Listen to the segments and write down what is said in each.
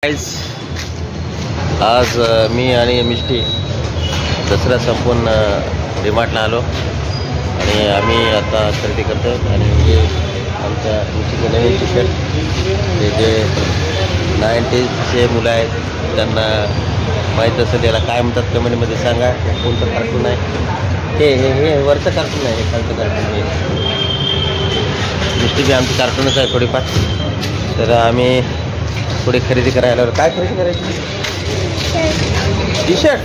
आज मी आणि मिष्टी दसरा संपूर्ण डीमार्टला आलो आणि आम्ही आता खरेदी करतो आणि हे आमच्या मिष्टीचे नवीन टी शर्ट जे 90sचे मुलं आहेत त्यांना माहीत असेल त्याला काय म्हणतात कमेंटमध्ये सांगा. कोणतं कार्टून आहे हे हे हे वरचं कार्टून आहे, हे खालचं कार्टून आहे. मिष्टी बी आमची कार्टूनच आहे थोडीफार. तर आम्ही थोडी खरेदी करायला. काय खरेदी करायची? T shirt.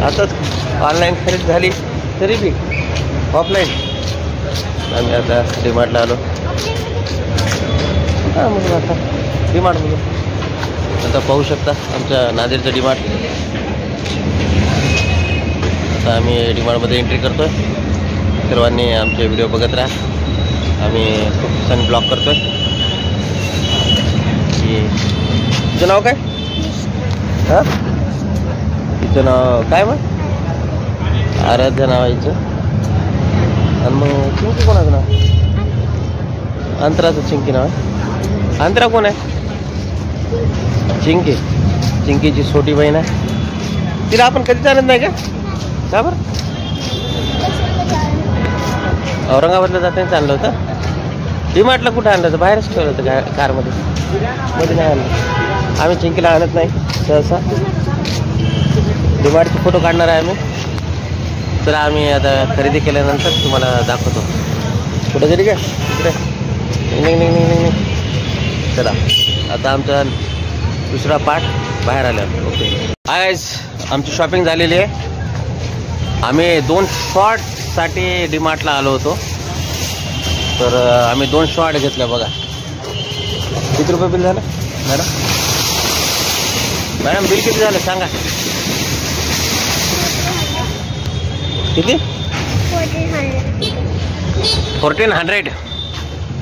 आताच ऑनलाईन खरेदी झाली तरी बी ऑफलाईन. आम्ही आता डीमार्टला आलो. हां मग आता डीमार्टमध्ये आता पाहू शकता आमच्या नांदेडचं डीमार्ट. आता आम्ही डीमार्टमध्ये एंट्री करतो आहे. सर्वांनी आमचे व्हिडिओ बघत राहा. आम्ही खूप छान ब्लॉग करतो आहे. तिचं नाव काय? हां तिचं नाव काय मग? आराध्या नाव आहे हिचं. आणि मग चिंकी कोणाचं नाव? अंतराचं चिंकी नाव आहे. अंतरा कोण आहे? चिंकी. चिंकीची छोटी बहीण आहे. तिला आपण कधी चालत नाही का? का बरं? औरंगाबादला जाताना चाललं होतं. डीमार्टला कुठं आणलं होतं? बाहेरच ठेवलं होतं कारमध्ये. मध्ये नाही आणलं. आम्ही चिंकीला आणत नाही सहसा. डीमार्टचे फोटो काढणार आहे आम्ही. तर आम्ही आता खरेदी केल्यानंतर तुम्हाला दाखवतो. कुठं तरी काय इकडे नाही. चला आता आमचा दुसरा पार्ट बाहेर आला. ओके गाईज, आमची शॉपिंग झालेली आहे. आम्ही 2 शॉर्टसाठी डीमार्टला आलो होतो. तर आम्ही 2 शॉर्ट घेतल्या. बघा किती रुपये बिल झालं मॅडम? मॅडम बिल किती झालं सांगा. किती? 1400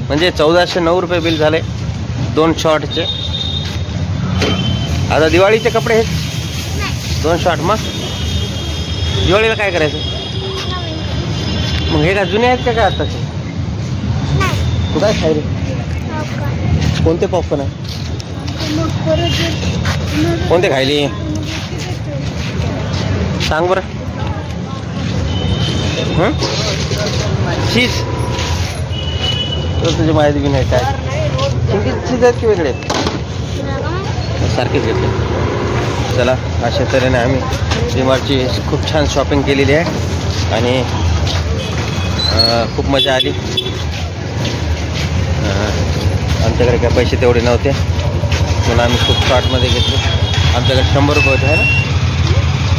म्हणजे 1409 रुपये बिल झाले 2 शॉर्टचे. आता दिवाळीचे कपडे आहेत 2 शॉर्ट. मग दिवाळीला काय करायचं? मग हे का जुने आहेत का काय आत्ताचे? तू काय खाय रे? कोणते पॉपकॉर्न आहे? कोणते खायली सांग बरं. चीज तुझी माहिती बी नाही काय. चीज आहेत की वेगळे सारखेच घेतले. चला अशा तऱ्हेने आम्ही डीमार्टची खूप छान शॉपिंग केलेली आहे आणि खूप मजा आली. आमच्याकडे काय पैसे तेवढे नव्हते म्हणून आम्ही खूप शॉर्टमध्ये घेतले. आमच्याकडे 100 रुपये होते आहे ना.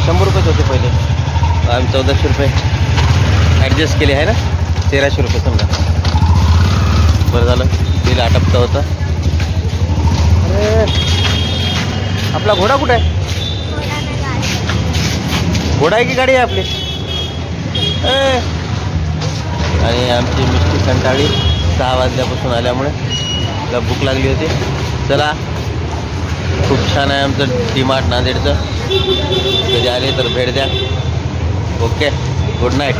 100 रुपयेच होते पहिले. आम्ही 1400 रुपये ॲडजस्ट केले आहे ना. 1300 रुपये समजा. बरं झालं बिल आटपतं होतं. अरे आपला घोडा कुठं आहे? घोडा आहे की गाडी आहे आपली? आणि आमची मिष्टी कंटाळी 6 वाजल्यापासून आल्यामुळे तिला भूक लागली होती. चला खूप छान आहे आमचं डीमार्ट नांदेडचं. कधी आले तर भेट द्या. Okay good night.